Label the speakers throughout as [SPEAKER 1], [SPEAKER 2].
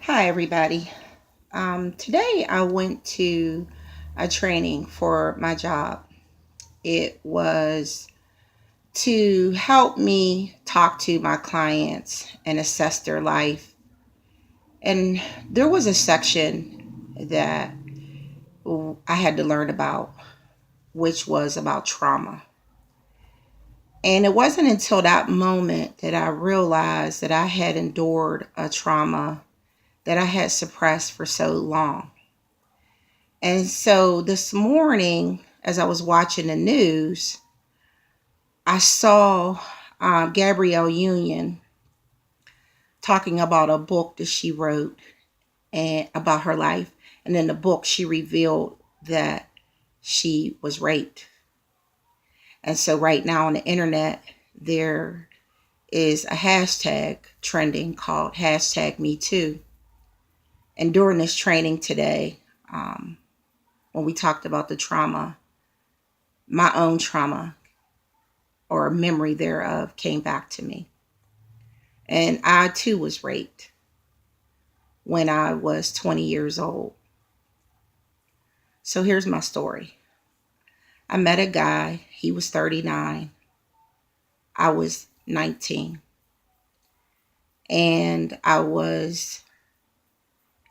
[SPEAKER 1] Hi, everybody. Today I went to a training for my job. It was to help me talk to my clients and assess their life. And there was a section that I had to learn about, which was about trauma. And it wasn't until that moment that I realized that I had endured a trauma that I had suppressed for so long. And so this morning, as I was watching the news, I saw Gabrielle Union talking about a book that she wrote and about her life. And in the book, she revealed that she was raped. And so right now on the internet, there is a hashtag trending called hashtag Me Too. And during this training today, um, when we talked about the trauma, my own trauma or a memory thereof came back to me. And I too was raped when I was 20 years old. So here's my story. I met a guy, he was 39, I was 19. And I was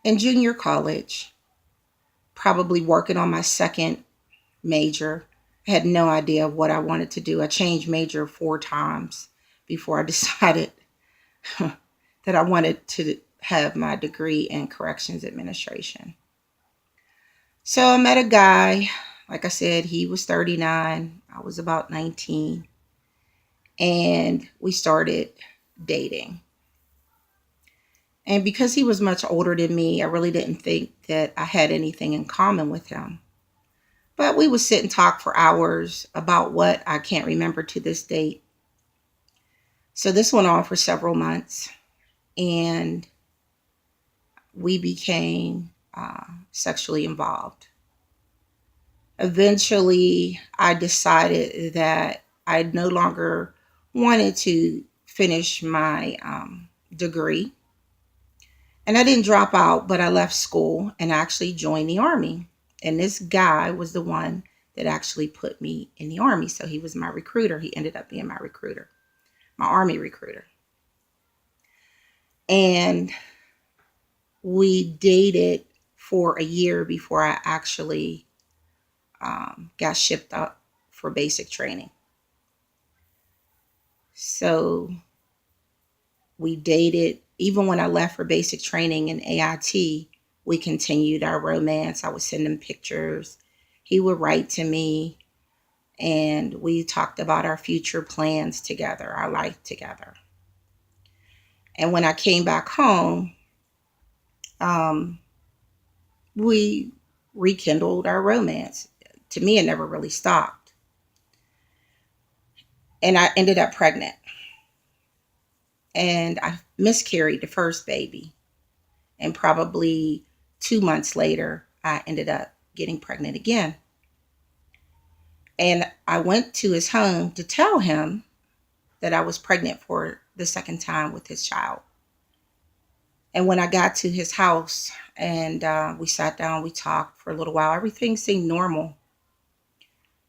[SPEAKER 1] in junior college, probably working on my second major. I had no idea what I wanted to do. I changed major 4 times before I decided that I wanted to have my degree in corrections administration. So I met a guy, like I said, he was 39, I was about 19, and we started dating. And because he was much older than me, I really didn't think that I had anything in common with him. But we would sit and talk for hours about what I can't remember to this date. So this went on for several months, and we became sexually involved. Eventually, I decided that I no longer wanted to finish my degree. And I didn't drop out, but I left school and actually joined the Army. And this guy was the one that actually put me in the Army. So he was my recruiter. He ended up being my recruiter, my Army recruiter. And we dated for a year before I actually got shipped up for basic training. So we dated. Even when I left for basic training in AIT, we continued our romance. I would send him pictures. He would write to me, and we talked about our future plans together, our life together. And when I came back home, um, we rekindled our romance. To me, it never really stopped. And I ended up pregnant. And I miscarried the first baby. And probably 2 months later, I ended up getting pregnant again. And I went to his home to tell him that I was pregnant for the second time with his child. And when I got to his house and we sat down, we talked for a little while, everything seemed normal.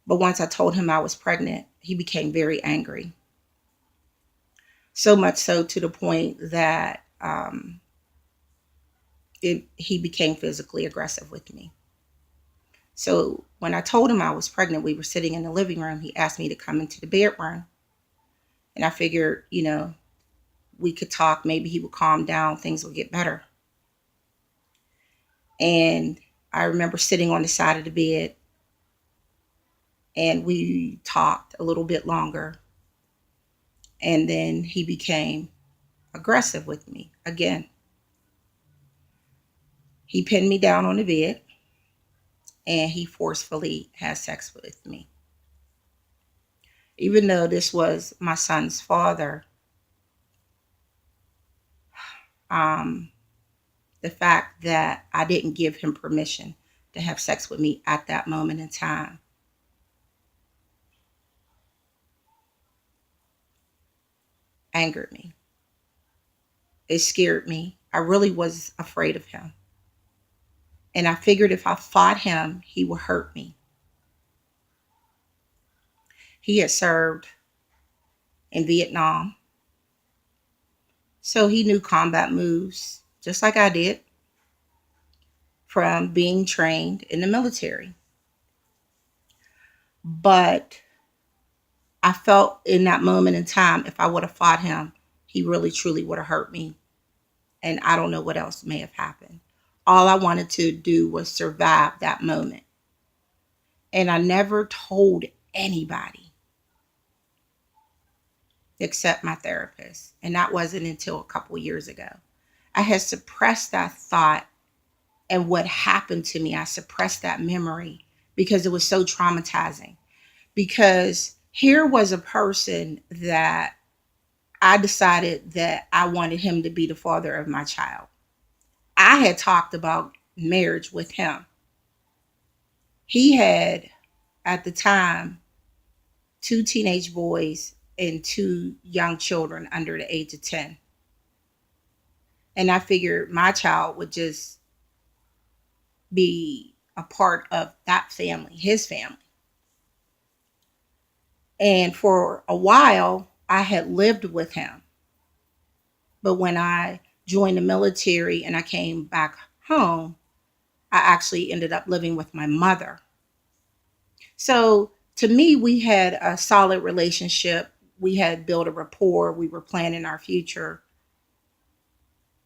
[SPEAKER 1] But once I told him I was pregnant, he became very angry. So much so to the point that he became physically aggressive with me. So when I told him I was pregnant, we were sitting in the living room. He asked me to come into the bedroom. And I figured, we could talk. Maybe he would calm down. Things would get better. And I remember sitting on the side of the bed and we talked a little bit longer. And then he became aggressive with me again. He pinned me down on the bed and he forcefully had sex with me. Even though this was my son's father, um, the fact that I didn't give him permission to have sex with me at that moment in time angered me. It scared me. I really was afraid of him. And I figured if I fought him, he would hurt me. He had served in Vietnam, so he knew combat moves just like I did from being trained in the military. But I felt in that moment in time, if I would have fought him, he really truly would have hurt me. And I don't know what else may have happened. All I wanted to do was survive that moment. And I never told anybody except my therapist. And that wasn't until a couple years ago. I had suppressed that thought and what happened to me. I suppressed that memory because it was so traumatizing. Because here was a person that I decided that I wanted him to be the father of my child. I had talked about marriage with him. He had, at the time, two teenage boys and two young children under the age of 10. And I figured my child would just be a part of that family, his family. And for a while, I had lived with him. But when I joined the military and I came back home, I actually ended up living with my mother. So to me, we had a solid relationship. We had built a rapport. We were planning our future.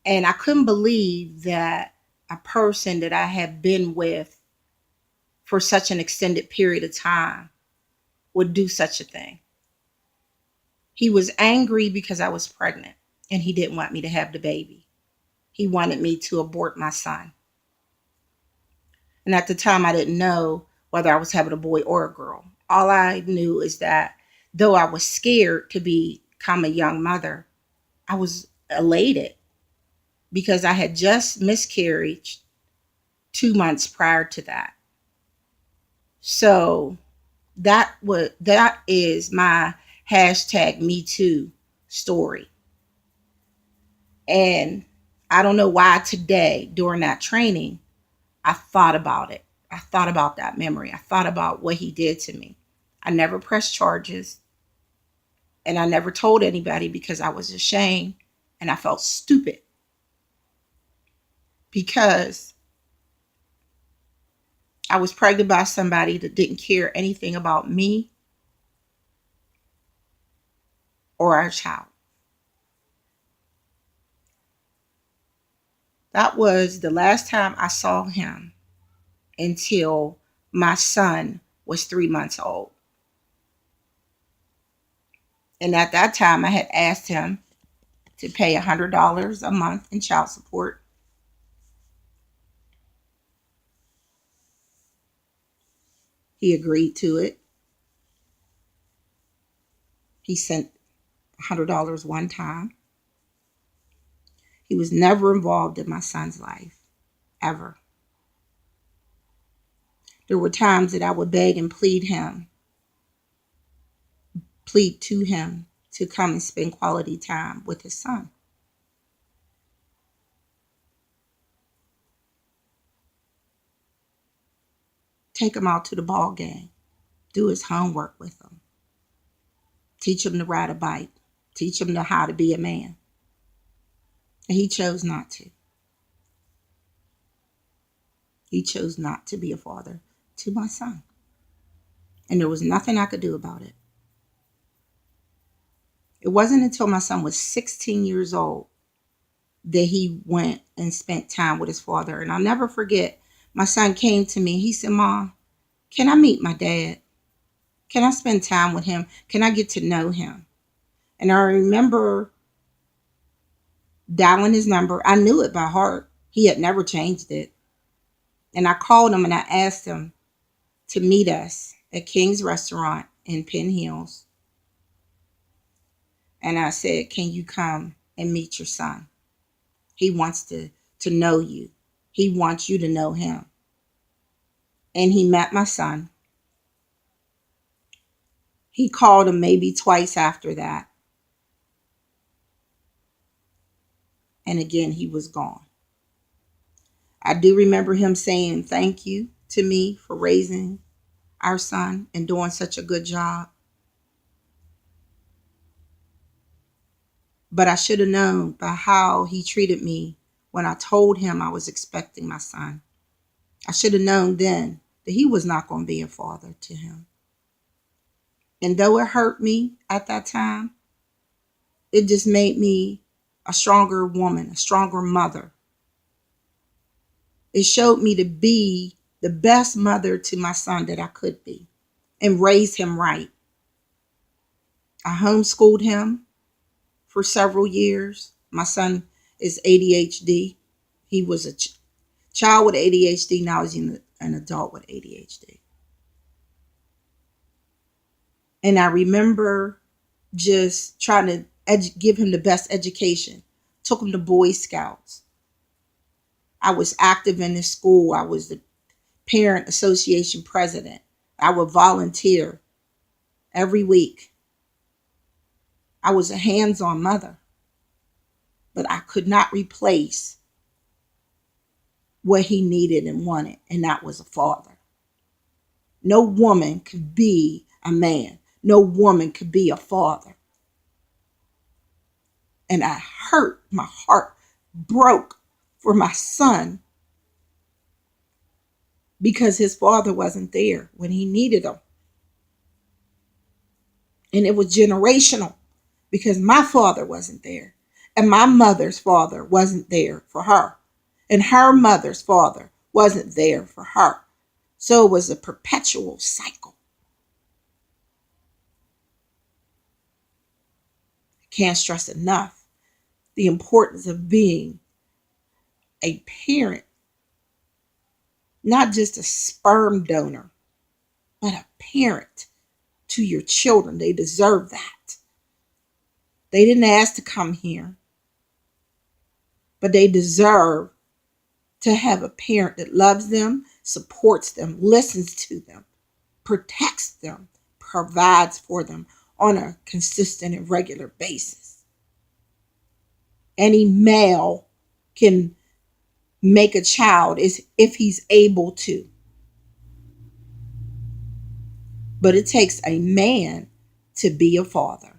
[SPEAKER 1] And I couldn't believe that a person that I had been with for such an extended period of time would do such a thing. He was angry because I was pregnant and he didn't want me to have the baby. He wanted me to abort my son. And at the time, I didn't know whether I was having a boy or a girl. All I knew is that though I was scared to become a young mother, I was elated because I had just miscarried 2 months prior to that. So that is my hashtag Me Too story. And I don't know why today during that training I thought about it. I thought about that memory. I thought about what he did to me. I never pressed charges and I never told anybody because I was ashamed and I felt stupid because I was pregnant by somebody that didn't care anything about me or our child. That was the last time I saw him until my son was 3 months old. And at that time, I had asked him to pay $100 a month in child support. He agreed to it. He sent $100 one time. He was never involved in my son's life, ever. There were times that I would beg and plead to him to come and spend quality time with his son. Take him out to the ball game, do his homework with him, teach him to ride a bike, teach him how to be a man. And he chose not to. He chose not to be a father to my son. And there was nothing I could do about it. It wasn't until my son was 16 years old that he went and spent time with his father. And I'll never forget, my son came to me. He said, Mom, can I meet my dad? Can I spend time with him? Can I get to know him? And I remember dialing his number. I knew it by heart. He had never changed it. And I called him and I asked him to meet us at King's Restaurant in Penn Hills. And I said, can you come and meet your son? He wants to know you. He wants you to know him. And he met my son. He called him maybe twice after that. And again, he was gone. I do remember him saying thank you to me for raising our son and doing such a good job. But I should have known by how he treated me when I told him I was expecting my son. I should have known then that he was not going to be a father to him. And though it hurt me at that time, it just made me a stronger woman, a stronger mother. It showed me to be the best mother to my son that I could be and raise him right. I homeschooled him for several years. My son is ADHD. He was a child with ADHD. Now he's an adult with ADHD. And I remember just trying to give him the best education. Took him to Boy Scouts. I was active in the school. I was the parent association president. I would volunteer every week. I was a hands-on mother, but I could not replace what he needed and wanted, and that was a father. No woman could be a man. No woman could be a father. And I hurt, my heart broke for my son because his father wasn't there when he needed him. And it was generational because my father wasn't there. And my mother's father wasn't there for her. And her mother's father wasn't there for her. So it was a perpetual cycle. I can't stress enough the importance of being a parent, not just a sperm donor, but a parent to your children. They deserve that. They didn't ask to come here, but they deserve to have a parent that loves them, supports them, listens to them, protects them, provides for them on a consistent and regular basis. Any male can make a child if he's able to. But it takes a man to be a father.